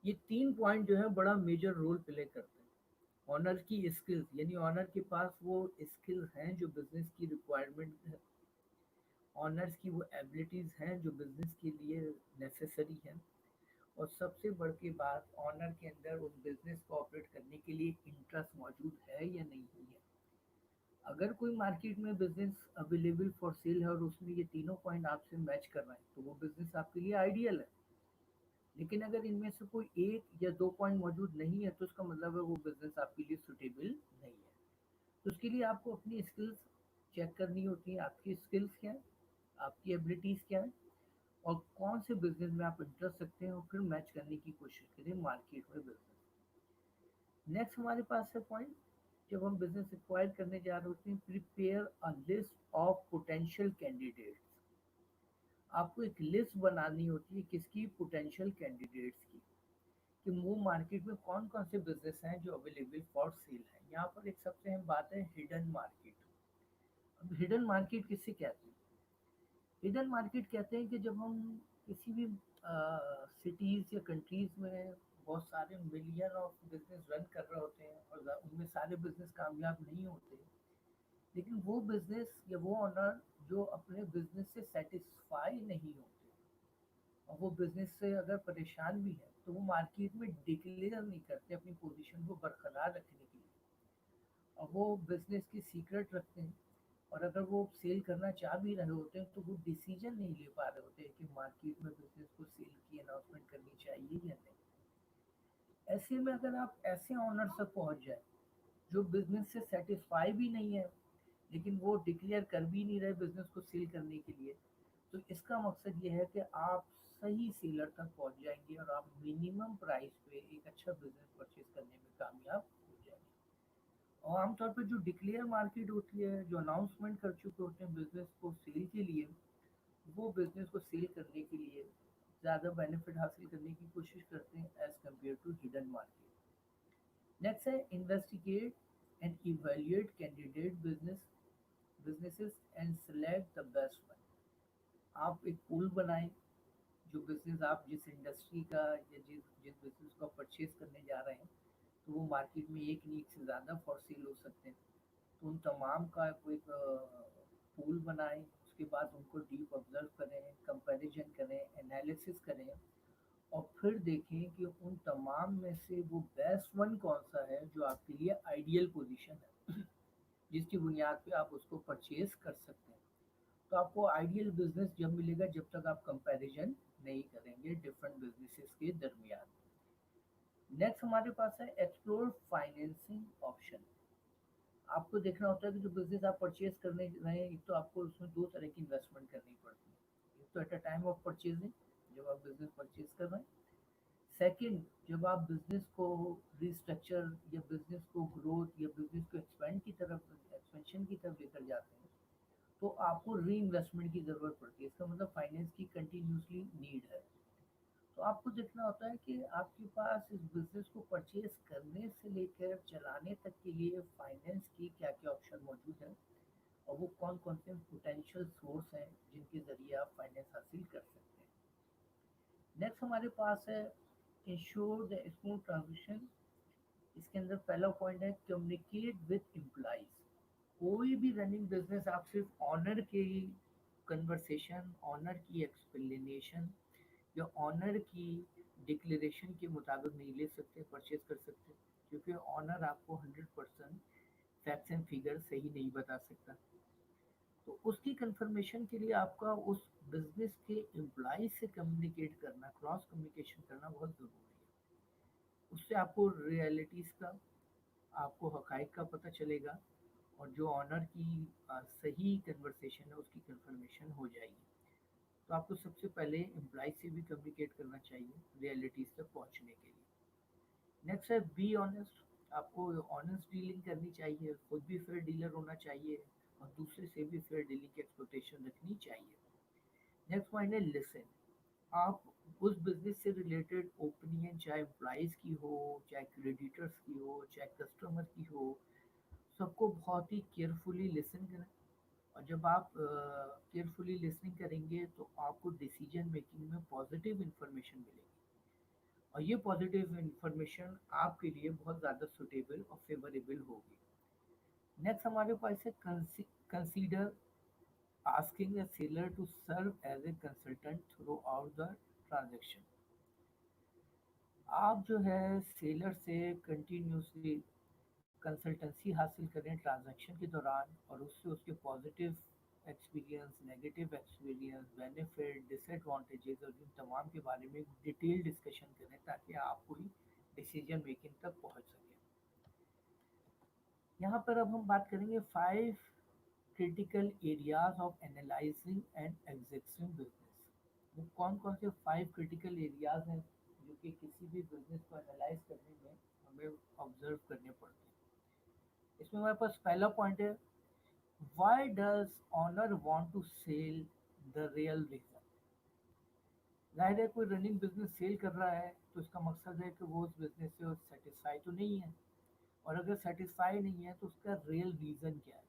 ये 3 पॉइंट जो है बड़ा मेजर रोल प्ले करते हैं। ऑनर की स्किल्स, यानी ऑनर के पास वो स्किल्स हैं जो बिज़नेस की रिक्वायरमेंट है, ऑनर्स की वो एबिलिटीज़ हैं जो बिज़नेस के लिए नेसेसरी हैं, और सबसे बड़ की बात, ऑनर के अंदर उस बिज़नेस को ऑपरेट करने के लिए इंटरेस्ट मौजूद है या नहीं है। अगर कोई मार्केट में बिज़नेस अवेलेबल फॉर सेल है और उसमें ये तीनों पॉइंट आपसे मैच कर रहे हैं, तो वो बिज़नेस आपके लिए आइडियल है। लेकिन अगर इनमें से कोई एक या दो पॉइंट मौजूद नहीं है, तो इसका मतलब है वो बिज़नेस आपके लिए सूटेबल नहीं है। तो उसके लिए आपको अपनी स्किल्स चेक करनी होती है, आपकी स्किल्स क्या है, आपकी एबिलिटीज़ क्या है, और कौन से बिज़नेस में आप इंटरेस्ट रखते हैं, और फिर मैच करने की कोशिश करें मार्केट में बिज़नेस। नेक्स्ट हमारे पास है पॉइंट, जब हम बिज़नेस एक्वायर करने जा रहे होते हैं, prepare a list of potential candidates. आपको एक लिस्ट बनानी होती है किसकी, पोटेंशियल कैंडिडेट्स की, कि वो मार्केट में कौन कौन से बिजनेस हैं जो अवेलेबल फॉर सेल है। यहाँ पर एक सबसे अहम बात है हिडन मार्केट। अब हिडन मार्केट किससे कहते हैं? हिडन मार्केट कहते हैं कि जब हम किसी भी सिटीज़ या कंट्रीज़ में बहुत सारे मिलियन ऑफ बिजनेस रन कर रहे होते हैं और उनमें सारे बिजनेस कामयाब नहीं होते, लेकिन वो बिजनेस या वो ऑनर जो अपने बिजनेस से सेटिस्फाई नहीं होते और वो बिजनेस से अगर परेशान भी है, तो वो मार्केट में डिक्लेयर नहीं करते अपनी पोजीशन को बरकरार रखने के लिए, और वो बिजनेस की सीक्रेट रखते हैं। और अगर वो सेल करना चाह भी रहे होते हैं, तो वो डिसीजन नहीं ले पा रहे होते हैं कि मार्केट में बिजनेस को सेल की अनाउंसमेंट करनी चाहिए या नहीं। ऐसे में अगर आप ऐसे ऑनर तक पहुंच जाए जो बिजनेस से सेटिस्फाई भी नहीं है, लेकिन वो डिक्लेयर कर भी नहीं रहे बिजनेस को सेल करने के लिए, तो इसका मकसद ये है कि आप सही सेलर तक पहुंच जाएंगे और आप मिनिमम प्राइस पे एक अच्छा बिजनेस परचेज करने में कामयाब हो जाएंगे। और आमतौर पर जो डिक्लेयर मार्केट होती है, जो अनाउंसमेंट कर चुके होते हैं बिजनेस को सेल के लिए, वो बिजनेस को सेल करने के लिए ज़्यादा बेनिफिट हासिल करने की कोशिश करते हैं as compare to hidden market. Next है investigate and evaluate candidate businesses and select the best one. आप एक पूल बनाएं, जो बिजनेस आप जिस इंडस्ट्री का या जिस जिस बिजनेस को परचेज करने जा रहे हैं, तो वो मार्केट में एक नहीं एक से ज़्यादा फॉर सेल हो सकते हैं। तो उन तमाम का कोई पूल बनाएं, उसके बाद उनको डीप ऑब्जर्व करें, कंपैरिजन करें, एनालिसिस करें, और फिर देखें कि उन तमाम में से वो बेस्ट वन कौन सा है जो आपके लिए आइडियल पोजीशन है, जिसकी बुनियाद पे आप उसको परचेज कर सकते हैं। तो आपको आइडियल बिजनेस जब मिलेगा जब तक आप कंपैरिजन नहीं करेंगे डिफरेंट बिजनेसेस के दरमियान। नेक्स्ट हमारे पास है एक्सप्लोर फाइनेंसिंग ऑप्शन। आपको देखना होता है कि जो बिजनेस आप परचेज करने रहे हैं, एक तो आपको उसमें दो तरह की इन्वेस्टमेंट करनी पड़ती है। एक तो at a time of purchasing, जब आप बिजनेस परचेज कर रहे हैं। सेकंड, जब आप बिजनेस को रिस्ट्रक्चर या बिजनेस को ग्रोथ या बिजनेस को एक्सपेंशन की तरफ लेकर जाते हैं, तो आपको री इन्वेस्टमेंट की ज़रूरत पड़ती है। इसका मतलब फाइनेंस की कंटिन्यूसली नीड है। तो आपको देखना होता है कि आपके पास इस बिजनेस को परचेज करने से लेकर चलाने तक के लिए फाइनेंस की क्या क्या ऑप्शन मौजूद है, और वो कौन कौन से पोटेंशियल सोर्स हैं जिनके ज़रिए आप फाइनेंस हासिल कर सकते हैं। नेक्स्ट हमारे पास है इंश्योर द स्मूथ ट्रांजिशन। इसके अंदर पहला पॉइंट है कम्युनिकेट विद एम्प्लॉइज। कोई भी रनिंग बिजनेस आप सिर्फ ऑनर की कन्वर्सेशन, ऑनर की एक्सप्लेनेशन या ऑनर की डिक्लेरेशन के मुताबिक नहीं ले सकते, परचेज कर सकते, क्योंकि ऑनर आपको 100% फैक्ट्स एंड फिगर सही नहीं बता सकता। तो उसकी कंफर्मेशन के लिए आपका उस बिजनेस के एम्प्लॉय से कम्युनिकेट करना, क्रॉस कम्युनिकेशन करना बहुत ज़रूरी है। उससे आपको रियलिटीज़ का, आपको हकाइक का पता चलेगा, और जो ऑनर की सही कन्वर्सेशन है उसकी कंफर्मेशन हो जाएगी। तो आपको सबसे पहले एम्प्लॉय से भी कम्युनिकेट करना चाहिए रियलिटीज़ तक पहुंचने के लिए। नेक्स्ट है बी ऑनेस्ट। आपको ऑनेस्ट डीलिंग करनी चाहिए, खुद भी फेयर डीलर होना चाहिए और दूसरे से भी फेयर डीलिंग की एक्सपेक्टेशन रखनी चाहिए। नेक्स्ट पॉइंट है लिसन। आप उस बिजनेस से रिलेटेड ओपिनियन, चाहे एम्प्लॉयज़ की हो, चाहे क्रेडिटर्स की हो, चाहे कस्टमर की हो, सबको बहुत ही केयरफुली लिसन करें। और जब आप केयरफुली लिसनिंग करेंगे, तो आपको डिसीजन मेकिंग में पॉजिटिव इंफॉर्मेशन मिलेगी। और ये पॉजिटिव इंफॉर्मेशन आपके लिए बहुत ज़्यादा सुटेबल और फेवरेबल होगी। नेक्स्ट हमारे पास है consider asking a seller to serve as a consultant throughout the transaction। आप जो है सेलर से कंटिन्यूसली कंसल्टेंसी हासिल करें ट्रांजैक्शन के दौरान, और उससे उसके positive experience, negative experience, benefit, disadvantages और इन तमाम के बारे में डिटेल डिस्कशन करें ताकि आप कोई डिसीजन मेकिंग तक पहुंच सकें। यहाँ पर अब हम बात करेंगे 5 critical areas of analysing and existing business. वो कौन कौन से 5 क्रिटिकल एरियाज हैं जो कि किसी भी बिजनेस को एनालाइज करने में हमें ऑब्जर्व करने पड़ते हैं। इसमें हमारे पास पहला पॉइंट है, why does owner want to sell, the real reason. जाहिर है कोई रनिंग बिजनेस सेल कर रहा है तो इसका मकसद है कि वो उस बिजनेस से सेटिस्फाई तो नहीं है, और अगर सेटिस्फाई नहीं है तो उसका रियल रीज़न क्या है।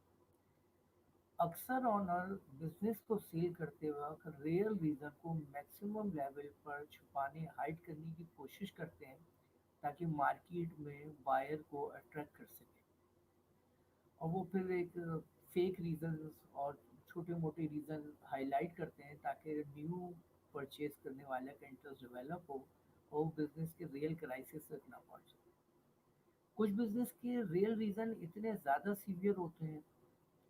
अक्सर ऑनर बिजनेस को सेल करते वक्त रियल रीज़न को मैक्सिमम लेवल पर छुपाने, हाइड करने की कोशिश करते हैं ताकि मार्केट में बायर को अट्रैक्ट कर सके, और वो फिर एक फेक रीज़न और छोटे मोटे रीज़न हाईलाइट करते हैं ताकि न्यू परचेज करने वाले का इंटरेस्ट डेवलप हो और बिजनेस के रियल क्राइसिस तक ना पहुंचे। कुछ बिजनेस के रियल रीज़न इतने ज़्यादा सीवियर होते हैं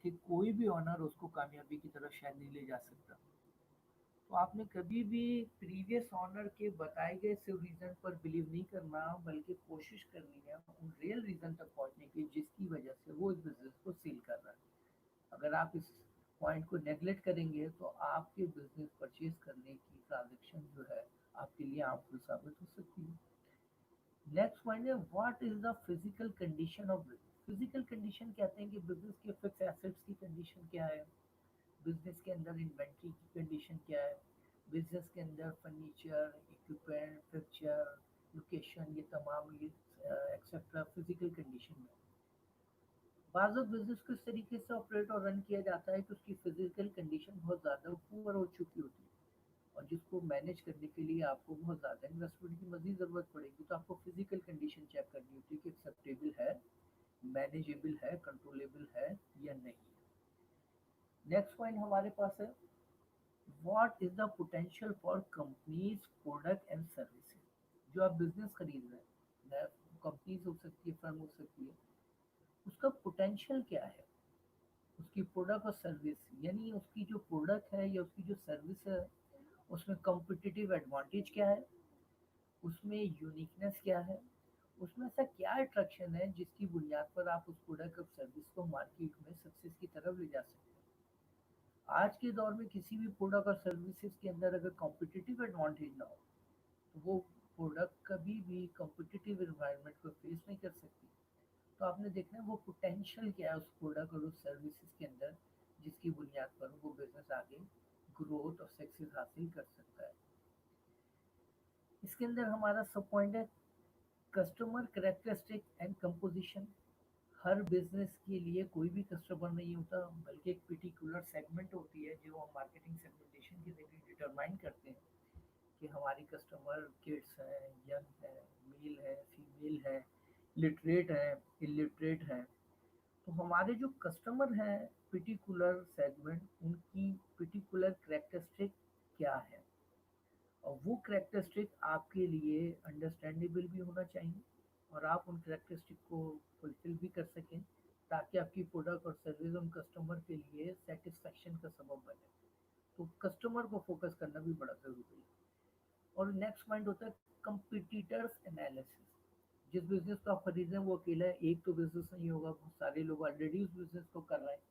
कि कोई भी ऑनर उसको कामयाबी की तरफ शायद नहीं ले जा सकता। तो आपने कभी भी प्रीवियस ऑनर के बताए गए सिर्फ रीज़न पर बिलीव नहीं करना, बल्कि कोशिश करनी है उन रियल रीज़न तक पहुंचने की जिसकी वजह से वो इस बिजनेस को सील कर रहा है। अगर आप इस पॉइंट को नेगलेक्ट करेंगे तो आपके बिजनेस परचेज करने की ट्रांजेक्शन जो है आपके लिए हार्मफुल साबित हो सकती है। नेक्स्ट पॉइंट है, what is the physical condition of business. Physical condition कहते हैं कि बिजनेस के फिक्स एसेट्स की कंडीशन क्या है, बिजनेस के अंदर इन्वेंट्री की कंडीशन क्या है, बिजनेस के अंदर फर्नीचर, इक्विपमेंट, फिक्सचर, लोकेशन, ये तमाम ये एक्सेट्रा फिजिकल कंडीशन में। बाज़ बिजनेस को इस तरीके से ऑपरेट और रन किया जाता है कि उसकी फिजिकल कंडीशन बहुत ज़्यादा पुअर हो चुकी होती है, और जिसको मैनेज करने के लिए आपको बहुत ज़्यादा इन्वेस्टमेंट की मज़ीद ज़रूरत पड़ेगी। तो आपको फिजिकल कंडीशन चेक करनी होती है कि एक्सेप्टेबल है, मैनेजेबल है, कंट्रोलेबल है या नहीं है। नेक्स्ट पॉइंट हमारे पास है, what is the potential for companies product and services. जो आप बिजनेस खरीद रहे हैं, कंपनीज हो सकती है, फर्म हो सकती है, उसका पोटेंशियल क्या है, उसकी प्रोडक्ट और सर्विस, यानी उसकी जो प्रोडक्ट है या उसकी जो सर्विस है उसमें कॉम्पिटिटिव एडवांटेज क्या है, उसमें यूनिकनेस क्या है, उसमें ऐसा क्या अट्रैक्शन है जिसकी बुनियाद पर आप उस प्रोडक्ट और सर्विस को मार्केट में सक्सेस की तरफ ले जा सकते हैं। आज के दौर में किसी भी प्रोडक्ट और सर्विसेज के अंदर अगर कॉम्पिटिटिव एडवांटेज ना हो तो वो प्रोडक्ट कभी भी कॉम्पिटिटिव एनवायरनमेंट को फेस नहीं कर सकती। तो आपने देखना है वो पोटेंशियल क्या है उस प्रोडक्ट और उस सर्विसेज के अंदर जिसकी बुनियाद पर वो बिजनेस आगे ग्रोथ और सक्सेस हासिल कर सकता है। इसके अंदर हमारा सब पॉइंट है, customer characteristic and composition. Her business के लिए कोई भी कस्टमर नहीं होता, बल्कि एक पर्टिकुलर सेगमेंट होती है जो हम मार्केटिंग सेगमेंटेशन के जरिए डिटरमाइन करते हैं कि हमारी कस्टमर किड्स हैं, यंग है, मेल है, फीमेल है, लिटरेट है, इलिटरेट है। तो हमारे जो कस्टमर हैं पर्टिकुलर सेगमेंट, उनकी पर्टिकुलर करेक्टरिस्टिक क्या है, और वो करेक्टरिस्टिक आपके लिए अंडरस्टैंडेबल भी होना चाहिए और आप उन करेक्टरिस्टिक को फुलफिल भी कर सकें ताकि आपकी प्रोडक्ट और सर्विस उन कस्टमर के लिए सेटिस्फेक्शन का सबब बने। तो कस्टमर को फोकस करना भी बड़ा ज़रूरी है। और नेक्स्ट पॉइंट होता है कंपिटिटर्स एनालिसिस। जिस बिजनेस को आप खरीद रहे हैं वो अकेला है, एक तो बिजनेस नहीं होगा, बहुत सारे लोग ऑलरेडी उस बिजनेस को कर रहे हैं।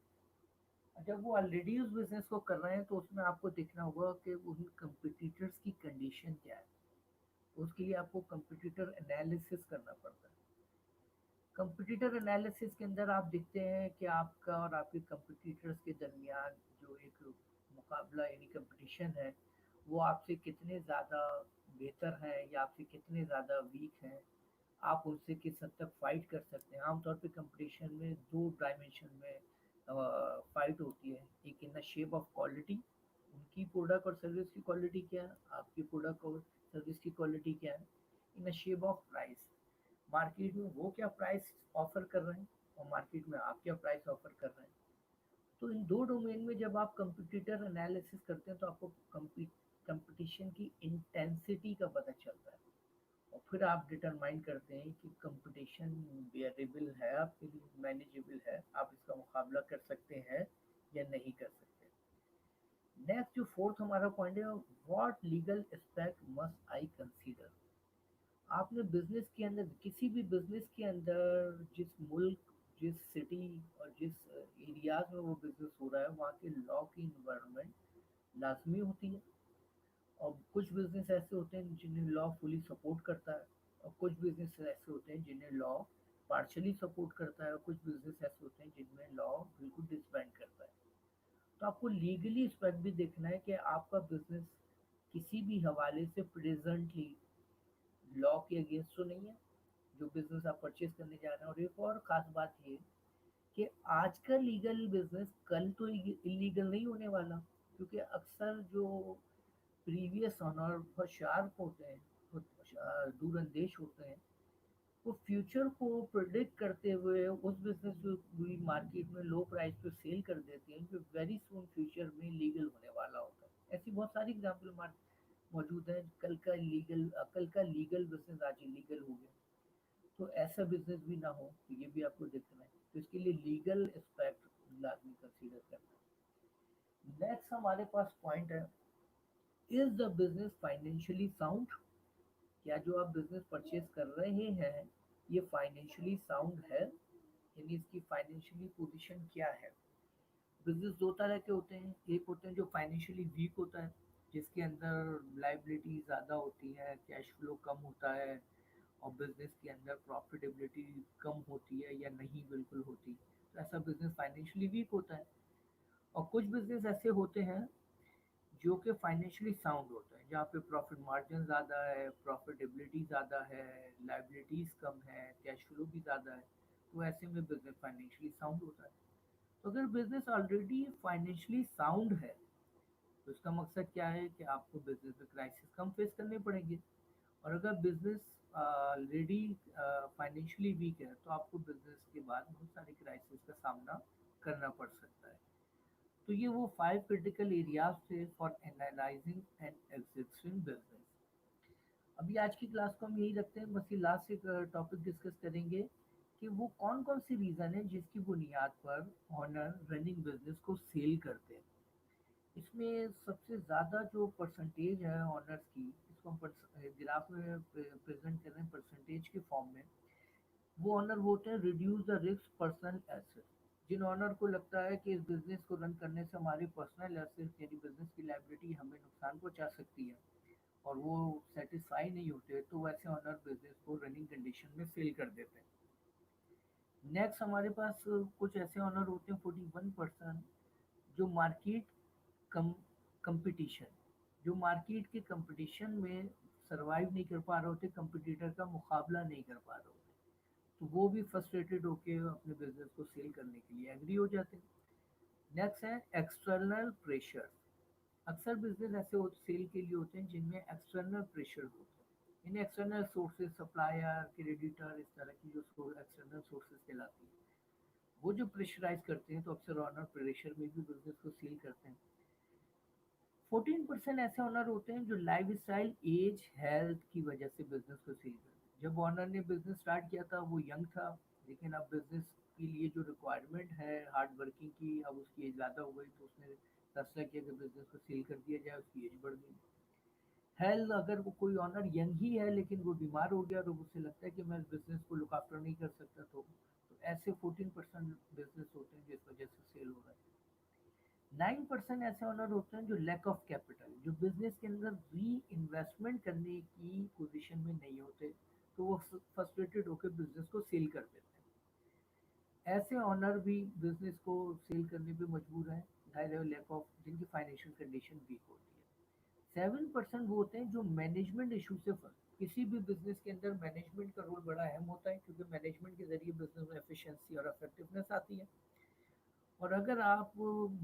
जब वो ऑलरेडी उस बिजनेस को कर रहे हैं तो उसमें आपको देखना होगा कि उन कंपिटिटर्स की कंडीशन क्या है। उसके लिए आपको कंपिटिटर एनालिसिस करना पड़ता है। कंपिटिटर एनालिसिस के अंदर आप देखते हैं कि आपका और आपके कंपिटिटर्स के दरमियान जो एक मुकाबला यानी कंपटीशन है वो आपसे कितने ज़्यादा बेहतर हैं या आपसे कितने ज़्यादा वीक हैं, आप उनसे किस हद तक फाइट कर सकते हैं। आमतौर पे कंपटीशन में दो डायमेंशन में फाइट होती है, एक in the shape of quality, उनकी प्रोडक्ट और सर्विस की क्वालिटी क्या है, आपकी प्रोडक्ट और सर्विस की क्वालिटी क्या है। In a shape of price. Market में वो क्या प्राइस ऑफर कर रहे हैं और मार्केट में आप क्या प्राइस ऑफर कर रहे हैं। तो इन दो डोमेन में जब आप कंपटीटर एनालिसिस करते हैं तो आपको कंपटीशन की इंटेंसिटी का पता चलता है और फिर आप डिटरमाइन करते हैं कि कंपटीशन बेयरेबल है आपके लिए, मैनेजेबल है, आप इसका मुकाबला कर सकते हैं या नहीं कर सकते। नेक्स्ट जो फोर्थ हमारा पॉइंट है, what legal aspect must I consider. आपने बिजनेस के अंदर, किसी भी बिजनेस के अंदर, जिस मुल्क, जिस सिटी और जिस एरियाज में वो बिजनेस हो रहा है वहाँ के लॉ की इन्वायरमेंट लाजमी होती है। और कुछ बिजनेस ऐसे होते हैं जिन्हें लॉ फुली सपोर्ट करता है और कुछ बिजनेस ऐसे होते हैं जिन्हें लॉ पार्शली सपोर्ट करता है और कुछ बिजनेस ऐसे होते हैं जिनमें लॉ बिल्कुल डिसबैंड करता है। तो आपको लीगली एस्पेक्ट भी देखना है कि आपका बिजनेस किसी भी हवाले से प्रेजेंटली लॉ के अगेंस्ट तो नहीं है, जो बिजनेस आप परचेज करने जा रहे हैं। और एक और खास बात ये कि आज का लीगल बिजनेस कल तो इलीगल नहीं होने वाला, क्योंकि अक्सर जो प्रीवियस ऑनर बहुत शार्प होते हैं, बहुत दूरंदेश होते हैं, वो फ्यूचर को प्रिडिक्ट करते हुए उस बिजनेस को भी मार्केट में लो प्राइस पे सेल कर देते हैं जो वेरी सून फ्यूचर में लीगल होने वाला होता है। ऐसी बहुत सारी एग्जाम्पल मौजूद है। कल का लीगल बिजनेस आज इलीगल हो गया, तो ऐसा बिजनेस भी ना हो, तो ये भी आपको देखना है। तो इसके लिए लीगल एस्पेक्ट लाजमी कंसीडर करना है। नेक्स्ट हमारे पास पॉइंट है, is the business financially sound. क्या जो आप बिजनेस परचेज कर रहे हैं ये फाइनेंशियली साउंड है, यानी इसकी फाइनेंशियली पोजीशन क्या है। बिजनेस दो तरह के होते हैं, एक होते हैं जो फाइनेंशियली वीक होता है, जिसके अंदर लाइबिलिटी ज़्यादा होती है, कैश फ्लो कम होता है और बिजनेस के अंदर प्रॉफिटेबिलिटी कम होती है या नहीं बिल्कुल होती। तो ऐसा बिजनेस फाइनेंशियली वीक होता है। और कुछ बिजनेस ऐसे होते हैं जो कि फाइनेंशियली साउंड होता है, जहाँ पे प्रॉफिट मार्जिन ज़्यादा है, प्रॉफिटेबिलिटी ज़्यादा है, लाइबिलिटीज़ कम है, कैश फ्लो भी ज़्यादा है। तो ऐसे में बिजनेस फाइनेंशियली साउंड होता है। तो अगर बिजनेस ऑलरेडी फाइनेंशियली साउंड है तो इसका मकसद क्या है कि आपको बिजनेस में क्राइसिस कम फेस करने पड़ेंगे। और अगर बिजनेस ऑलरेडी फाइनेंशियली वीक है तो आपको बिजनेस के बाद बहुत सारे क्राइसिस का सामना करना पड़ सकता है। तो ये वो 5 क्रिटिकल एरियाज थे for analysing and existing business. अभी आज की क्लास को हम यही रखते हैं, बस ये लास्ट एक टॉपिक डिस्कस करेंगे कि वो कौन कौन सी रीज़न है जिसकी बुनियाद पर ऑनर रनिंग बिजनेस को सेल करते हैं। इसमें सबसे ज़्यादा जो परसेंटेज है ऑनर्स की, इसको हम ग्राफ में प्रेजेंट कर रहे हैं परसेंटेज के फॉर्म में। वो ऑनर होते हैं reduce the risk personal asset. जिन ऑनर को लगता है कि इस बिजनेस को रन करने से हमारी पर्सनल एसेट यानी बिजनेस की लाइबिलिटी हमें नुकसान पहुंचा सकती है और वो सेटिस्फाई नहीं होते, तो वैसे ऑनर बिजनेस को रनिंग कंडीशन में सेल कर देते हैं। नेक्स्ट हमारे पास कुछ ऐसे ऑनर होते हैं 41%, जो मार्केट कम कंपटीशन, जो मार्केट के कंपटीशन में सरवाइव नहीं कर पा रहे होते, कंपटीटर का मुकाबला नहीं कर पा रहे होते, तो वो भी फ्रस्ट्रेटेड होके अपने बिजनेस को सेल करने के लिए एग्री हो जाते हैं। नेक्स्ट है एक्सटर्नल प्रेशर। अक्सर बिजनेस ऐसे सेल के लिए होते हैं जिनमें एक्सटर्नल प्रेशर होते हैं। इन एक्सटर्नल सोर्सेज, सप्लायर, क्रेडिटर, इस तरह की जो एक्सटर्नल सोर्सेज कहलाती है, वो जो प्रेशराइज करते हैं तो अक्सर ऑनर प्रेशर में भी बिजनेस को सेल करते हैं। 14% ऐसे ऑनर होते हैं जो लाइफ स्टाइल, एज, हेल्थ की वजह से बिजनेस को सेल करते हैं। जब ऑनर ने बिजनेस स्टार्ट किया था वो यंग था, लेकिन अब बिजनेस के लिए जो रिक्वायरमेंट है हार्ड वर्किंग की, अब उसकी एज ज़्यादा हो गई तो उसने फैसला किया कि बिजनेस को सेल कर दिया जाए, उसकी एज बढ़ गई। हेल्थ, अगर वो कोई ऑनर यंग ही है लेकिन वो बीमार हो गया तो उसे लगता है कि मैं इस बिजनेस को लुक आफ्टर नहीं कर सकता, तो ऐसे 14% बिजनेस होते हैं जिस वजह से सेल हो रहा है। 9% ऐसे ओनर होते हैं जो लैक ऑफ कैपिटल, जो बिजनेस के अंदर री इन्वेस्टमेंट करने की पोजीशन में नहीं होते, तो वो फ्रस्ट्रेटेड होकर बिजनेस को सेल कर देते हैं। ऐसे ओनर भी बिजनेस को सेल करने पे मजबूर हैं, लैक ऑफ, जिनकी फाइनेंशियल कंडीशन वीक होती है। 7% वो होते हैं जो मैनेजमेंट इशू से किसी भी बिजनेस के अंदर मैनेजमेंट का रोल बड़ा अहम होता है, क्योंकि मैनेजमेंट के जरिए बिजनेस में एफिशिएंसी और इफेक्टिवनेस आती है। और अगर आप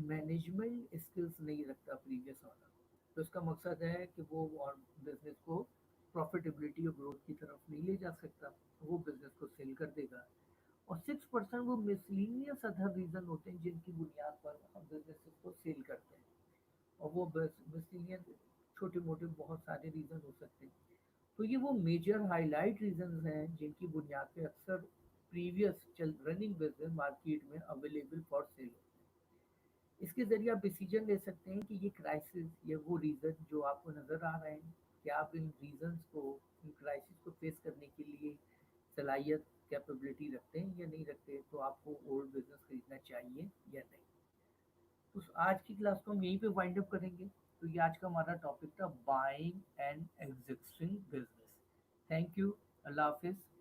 मैनेजमेंट स्किल्स नहीं रखता प्रीवियस ऑनर, तो इसका मकसद है कि वो और बिजनेस को प्रॉफिटेबिलिटी और ग्रोथ की तरफ नहीं ले जा सकता, वो बिजनेस को सेल कर देगा। और 6% वो मिसलीनियस अदर रीजन होते हैं जिनकी बुनियाद पर हम बिजनेस को सेल करते हैं। और वो मिसलीनियस छोटे मोटे बहुत सारे रीजन हो सकते हैं। तो ये वो मेजर हाईलाइट रीजंस हैं जिनकी बुनियाद पे अक्सर प्रीवियस चल रनिंग बिजनेस मार्केट में अवेलेबल फॉर सेल होते हैं। इसके ज़रिए आप डिसीजन ले सकते हैं कि ये क्राइसिस या वो रीज़न जो आपको नज़र आ रहे हैं, क्या आप इन रीजंस को, इन क्राइसिस को फेस करने के लिए सलाहियत, कैपेबिलिटी रखते हैं या नहीं रखते, तो आपको ओल्ड बिजनेस खरीदना चाहिए या नहीं। तो आज की क्लास को हम यहीं पे वाइंड अप करेंगे। तो ये आज का हमारा टॉपिक था buying and existing business. Thank you. अल्लाह हाफिज़।